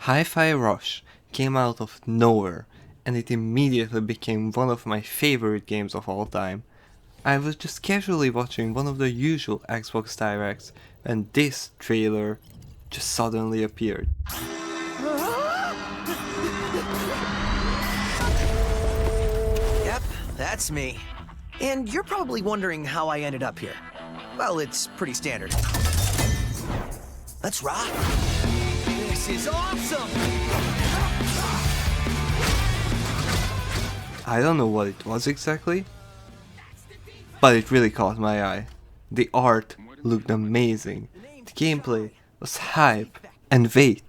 Hi-Fi Rush came out of nowhere, and it immediately became one of my favorite games of all time. I was just casually watching one of the usual Xbox Directs, and this trailer just suddenly appeared. Yep, that's me. And you're probably wondering how I ended up here. Well, it's pretty standard. Let's rock. This is awesome! I don't know what it was exactly, but it really caught my eye. The art looked amazing, the gameplay was hype, and wait,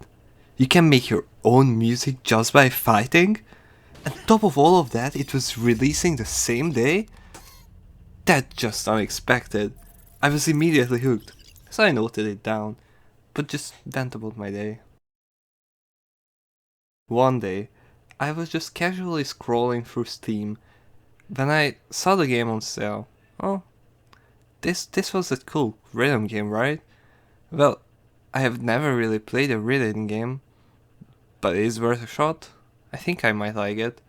you can make your own music just by fighting? And top of all of that, it was releasing the same day? That's just unexpected. I was immediately hooked, so I noted it down, but just went about my day. One day, I was just casually scrolling through Steam when I saw the game on sale. Oh, this was a cool rhythm game, right? Well, I have never really played a rhythm game, but it is worth a shot. I think I might like it.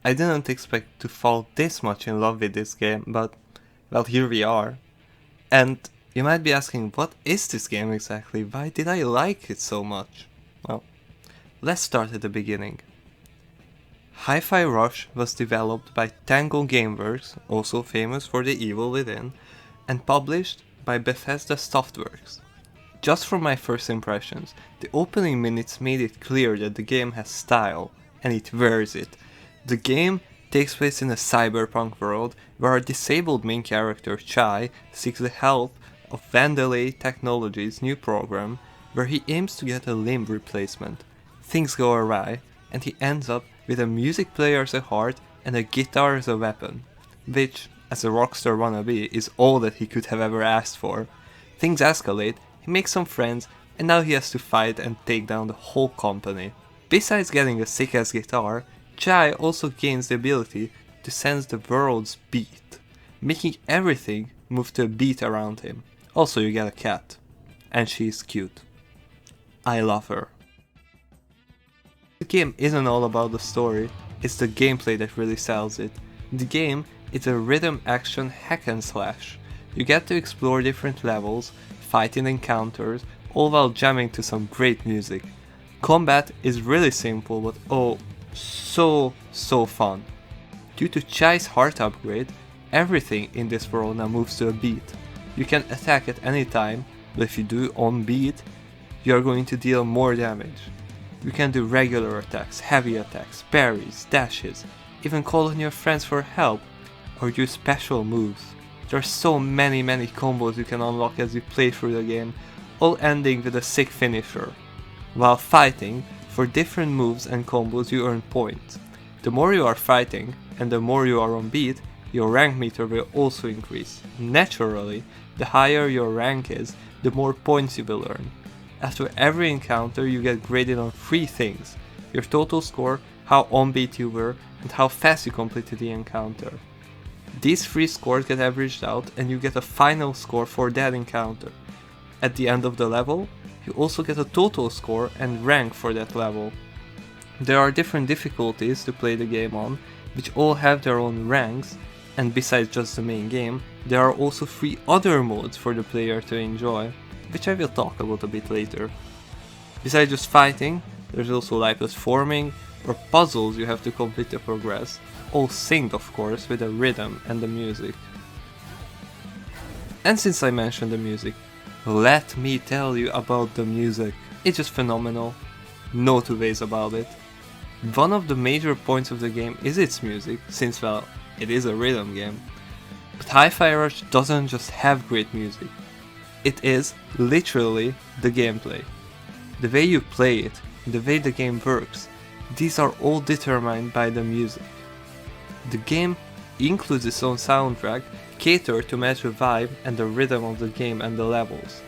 I didn't expect to fall this much in love with this game, but well, here we are. And you might be asking, what is this game exactly? Why did I like it so much? Well, let's start at the beginning. Hi-Fi Rush was developed by Tango Gameworks, also famous for The Evil Within, and published by Bethesda Softworks. Just from my first impressions, the opening minutes made it clear that the game has style, and it wears it. The game takes place in a cyberpunk world where our disabled main character Chai seeks the help of Vandelay Technologies' new program where he aims to get a limb replacement. Things go awry, and he ends up with a music player as a heart and a guitar as a weapon, which, as a rockstar wannabe, is all that he could have ever asked for. Things escalate, he makes some friends, and now he has to fight and take down the whole company. Besides getting a sick-ass guitar, Chai also gains the ability to sense the world's beat, making everything move to a beat around him. Also, you get a cat, and she is cute. I love her. The game isn't all about the story, it's the gameplay that really sells it. The game is a rhythm action hack and slash. You get to explore different levels, fight in encounters, all while jamming to some great music. Combat is really simple, but oh, so fun. Due to Chai's heart upgrade, everything in this world now moves to a beat. You can attack at any time, but if you do on beat, you are going to deal more damage. You can do regular attacks, heavy attacks, parries, dashes, even call on your friends for help, or use special moves. There are so many combos you can unlock as you play through the game, all ending with a sick finisher. While fighting, for different moves and combos you earn points. The more you are fighting, and the more you are on beat, your rank meter will also increase. Naturally, the higher your rank is, the more points you will earn. After every encounter you get graded on 3 things: your total score, how on beat you were, and how fast you completed the encounter. These 3 scores get averaged out and you get a final score for that encounter. At the end of the level, you also get a total score and rank for that level. There are different difficulties to play the game on, which all have their own ranks, and besides just the main game, there are also 3 other modes for the player to enjoy, which I will talk about a bit later. Besides just fighting, there's also live platforming or puzzles you have to complete to progress, all synced of course with the rhythm and the music. And since I mentioned the music, let me tell you about the music. It's just phenomenal, no two ways about it. One of the major points of the game is its music, since well, it is a rhythm game. But Hi-Fi Rush doesn't just have great music. It is literally the gameplay. The way you play it, the way the game works, these are all determined by the music. The game includes its own soundtrack, catered to match the vibe and the rhythm of the game and the levels.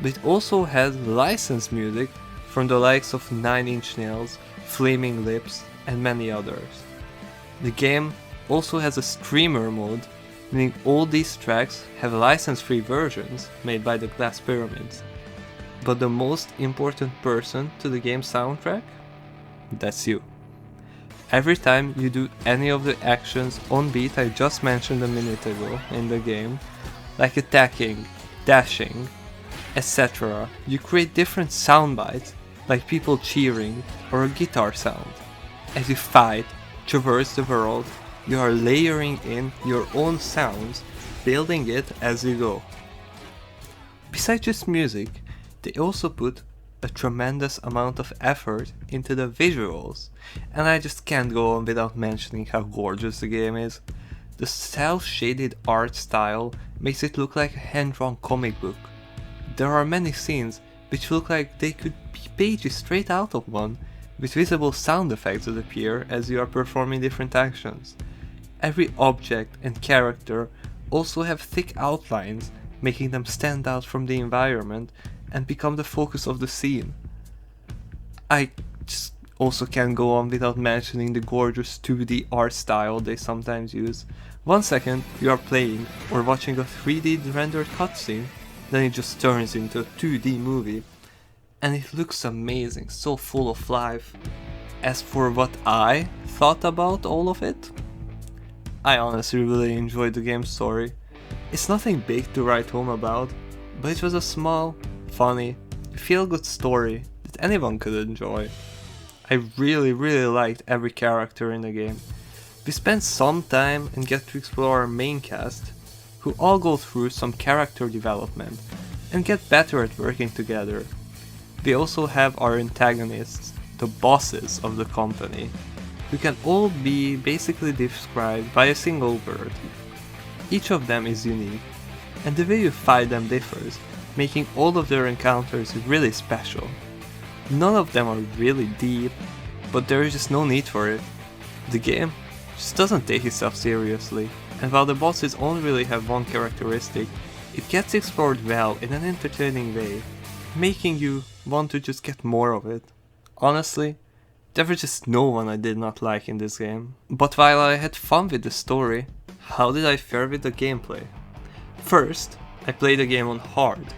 But it also has licensed music from the likes of 9 Inch Nails, Flaming Lips, and many others. The game also has a streamer mode meaning all these tracks have license-free versions made by the Glass Pyramids. But the most important person to the game's soundtrack? That's you. Every time you do any of the actions on beat I just mentioned a minute ago in the game, like attacking, dashing, etc., you create different sound bites, like people cheering or a guitar sound. As you fight, traverse the world, you are layering in your own sounds, building it as you go. Besides just music, they also put a tremendous amount of effort into the visuals, and I just can't go on without mentioning how gorgeous the game is. The cel-shaded art style makes it look like a hand-drawn comic book. There are many scenes which look like they could be pages straight out of one, with visible sound effects that appear as you are performing different actions. Every object and character also have thick outlines, making them stand out from the environment and become the focus of the scene. I just also can't go on without mentioning the gorgeous 2D art style they sometimes use. 1 second you are playing or watching a 3D rendered cutscene, then it just turns into a 2D movie, and it looks amazing, so full of life. As for what I thought about all of it, I honestly really enjoyed the game's story. It's nothing big to write home about, but it was a small, funny, feel-good story that anyone could enjoy. I really liked every character in the game. We spent some time and get to explore our main cast, who all go through some character development and get better at working together. We also have our antagonists, the bosses of the company, who can all be basically described by a single word. Each of them is unique, and the way you fight them differs, making all of their encounters really special. None of them are really deep, but there is just no need for it. The game just doesn't take itself seriously, and while the bosses only really have one characteristic, it gets explored well in an entertaining way, making you want to just get more of it. Honestly, there was just no one I did not like in this game. But while I had fun with the story, how did I fare with the gameplay? First, I played the game on hard,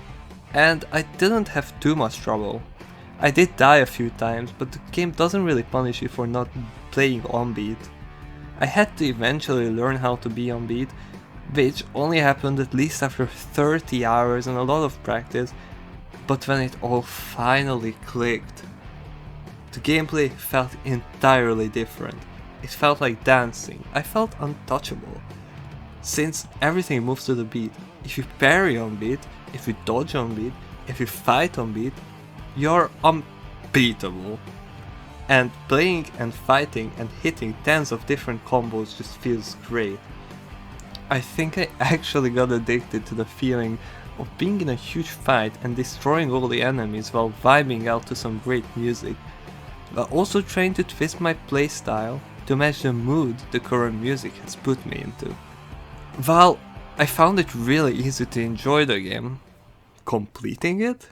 and I didn't have too much trouble. I did die a few times, but the game doesn't really punish you for not playing on beat. I had to eventually learn how to be on beat, which only happened at least after 30 hours and a lot of practice, but when it all finally clicked, the gameplay felt entirely different. It felt like dancing. I felt untouchable. Since everything moves to the beat, if you parry on beat, if you dodge on beat, if you fight on beat, you're unbeatable. And playing and fighting and hitting tens of different combos just feels great. I think I actually got addicted to the feeling of being in a huge fight and destroying all the enemies while vibing out to some great music, but also trying to twist my playstyle to match the mood the current music has put me into. While I found it really easy to enjoy the game, completing it?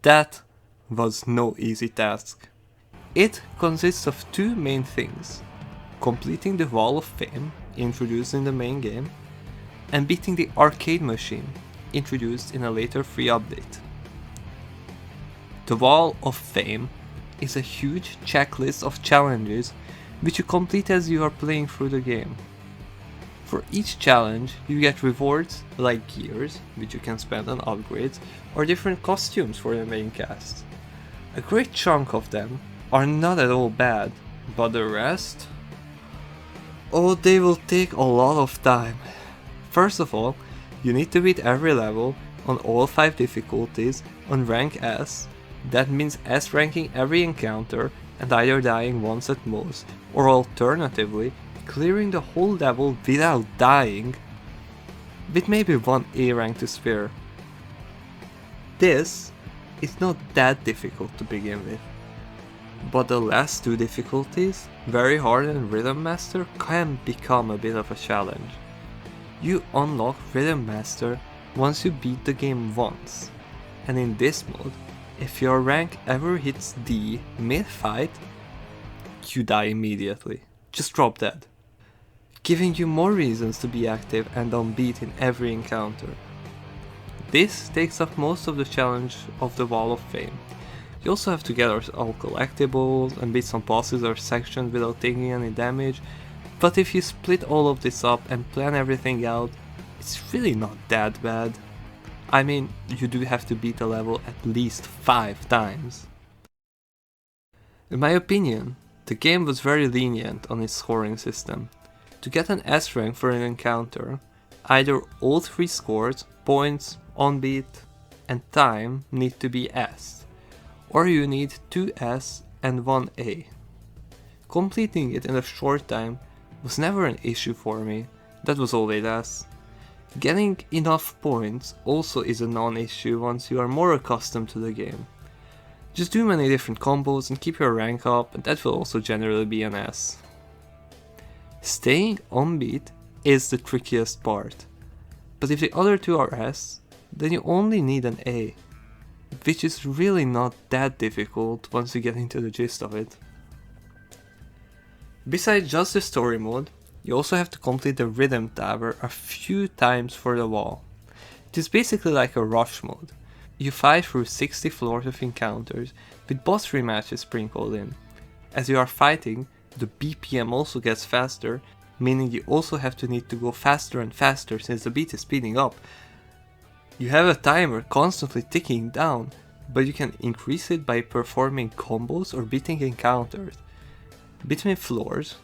That was no easy task. It consists of two main things: completing the Wall of Fame, introduced in the main game, and beating the arcade machine, introduced in a later free update. The Wall of Fame is a huge checklist of challenges which you complete as you are playing through the game. For each challenge, you get rewards like gears, which you can spend on upgrades, or different costumes for the main cast. A great chunk of them are not at all bad, but the rest? Oh, they will take a lot of time. First of all, you need to beat every level on all 5 difficulties on rank S. That means S ranking every encounter and either dying once at most, or alternatively, clearing the whole level without dying, with maybe one A rank to spare. This is not that difficult to begin with, but the last 2 difficulties, Very Hard and Rhythm Master, can become a bit of a challenge. You unlock Rhythm Master once you beat the game once, and in this mode, if your rank ever hits D mid-fight, you die immediately. Just drop dead. giving you more reasons to be active and unbeat in every encounter. This takes up most of the challenge of the Wall of Fame. You also have to get all collectibles and beat some bosses or sections without taking any damage, but if you split all of this up and plan everything out, it's really not that bad. I mean, you do have to beat the level at least 5 times. In my opinion, the game was very lenient on its scoring system. To get an S rank for an encounter, either all 3 scores, points, unbeat, and time need to be S, or you need 2 S and 1 A. Completing it in a short time was never an issue for me, that was always S. Getting enough points also is a non-issue once you are more accustomed to the game. Just do many different combos and keep your rank up, and that will also generally be an S. Staying unbeat is the trickiest part, but if the other 2 are S, then you only need an A, which is really not that difficult once you get into the gist of it. Besides just the story mode, you also have to complete the Rhythm Tower a few times for the wall. It is basically like a rush mode. You fight through 60 floors of encounters, with boss rematches sprinkled in. As you are fighting, the BPM also gets faster, meaning you also have to need to go faster and faster since the beat is speeding up. You have a timer constantly ticking down, but you can increase it by performing combos or beating encounters. Between floors,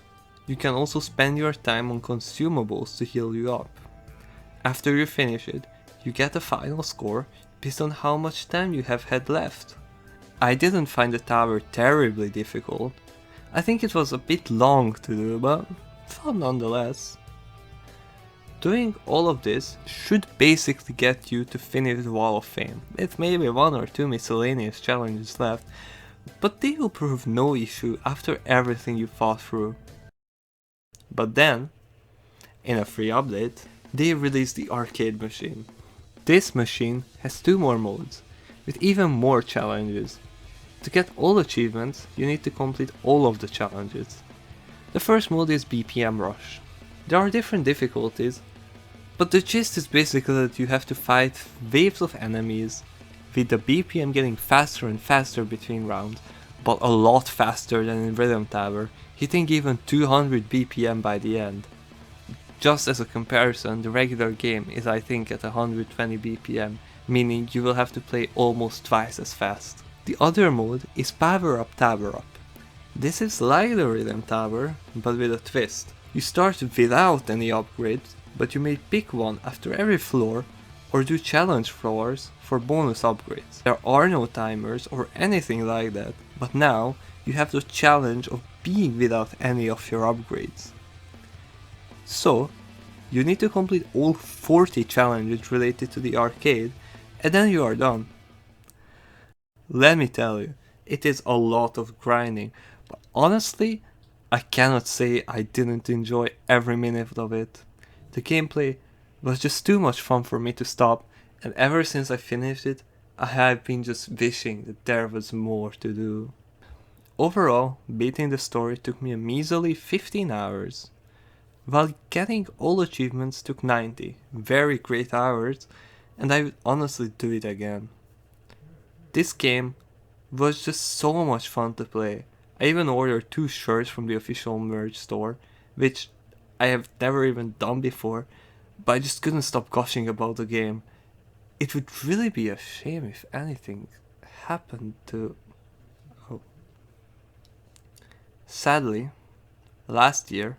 you can also spend your time on consumables to heal you up. After you finish it, you get a final score based on how much time you have had left. I didn't find the tower terribly difficult. I think it was a bit long to do, but fun nonetheless. Doing all of this should basically get you to finish the Wall of Fame, with maybe 1 or 2 miscellaneous challenges left, but they will prove no issue after everything you fought through. But then, in a free update, they released the arcade machine. This machine has 2 more modes, with even more challenges. To get all achievements, you need to complete all of the challenges. The first mode is BPM Rush. There are different difficulties, but the gist is basically that you have to fight waves of enemies, with the BPM getting faster and faster between rounds, but a lot faster than in Rhythm Tower, hitting even 200 BPM by the end. Just as a comparison, the regular game is I think at 120 BPM, meaning you will have to play almost twice as fast. The other mode is Power Up Tower Up. This is like the Rhythm Tower, but with a twist. You start without any upgrades, but you may pick one after every floor, or do challenge floors for bonus upgrades. There are no timers or anything like that, but now you have the challenge of being without any of your upgrades. So, you need to complete all 40 challenges related to the arcade, and then you are done. Let me tell you, it is a lot of grinding, but honestly, I cannot say I didn't enjoy every minute of it. The gameplay was just too much fun for me to stop, and ever since I finished it, I have been just wishing that there was more to do. Overall, beating the story took me a measly 15 hours. While getting all achievements took 90 very great hours, and I would honestly do it again. This game was just so much fun to play. I even ordered 2 shirts from the official merch store, which I have never even done before, but I just couldn't stop gushing about the game. It would really be a shame if anything happened to... Oh. Sadly, last year,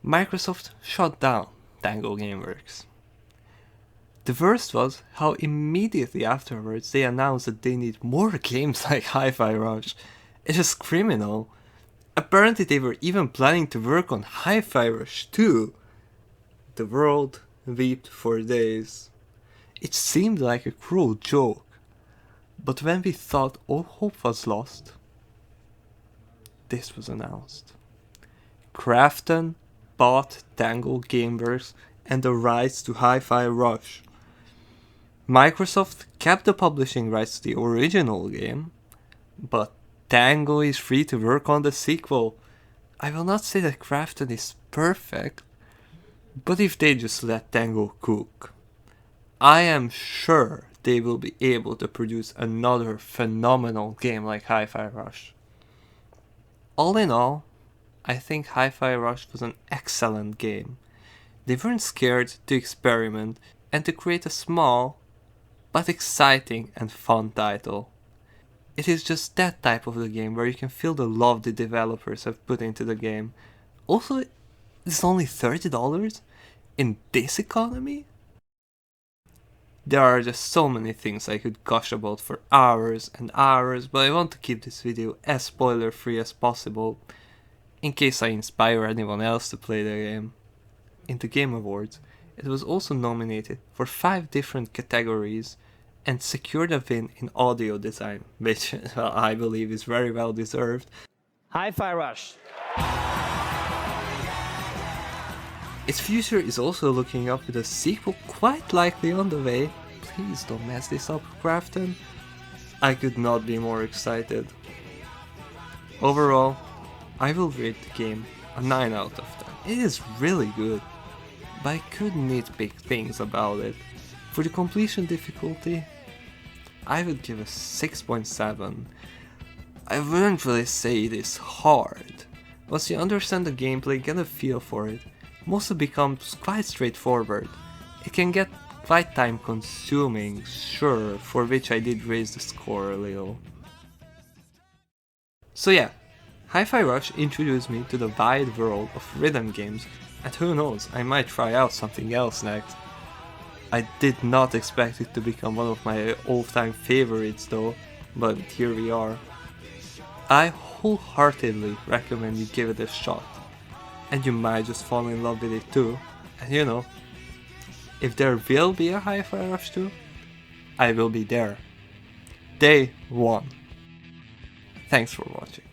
Microsoft shut down Tango Gameworks. The worst was how immediately afterwards they announced that they need more games like Hi-Fi Rush. It is criminal. Apparently they were even planning to work on Hi-Fi Rush 2. The world wept for days. It seemed like a cruel joke. But when we thought all hope was lost, this was announced. Krafton bought Tango Gameworks and the rights to Hi-Fi Rush. Microsoft kept the publishing rights to the original game, but Tango is free to work on the sequel. I will not say that Krafton is perfect, But if they just let Tango cook, I am sure they will be able to produce another phenomenal game like Hi-Fi Rush. All in all, I think Hi-Fi Rush was an excellent game. They weren't scared to experiment and to create a small, but exciting and fun title. It is just that type of the game where you can feel the love the developers have put into the game. Also, it's only $30 in this economy? There are just so many things I could gush about for hours and hours, but I want to keep this video as spoiler free as possible, in case I inspire anyone else to play the game. In the Game Awards, it was also nominated for 5 different categories and secured a win in audio design, which I believe is very well deserved. Hi-Fi Rush. Its future is also looking up with a sequel quite likely on the way. Please don't mess this up, Grafton. I could not be more excited. Overall, I will rate the game a 9 out of 10. It is really good, but I could nitpick things about it. For the completion difficulty, I would give a 6.7. I wouldn't really say it is hard. Once you understand the gameplay, get a feel for it, most becomes quite straightforward. It can get quite time consuming, sure, for which I did raise the score a little. So yeah, Hi-Fi Rush introduced me to the wide world of rhythm games, and who knows, I might try out something else next. I did not expect it to become one of my all-time favorites though, but here we are. I wholeheartedly recommend you give it a shot, and you might just fall in love with it too, and you know, if there will be a Hi-Fi Rush 2, I will be there. Day 1. Thanks for watching.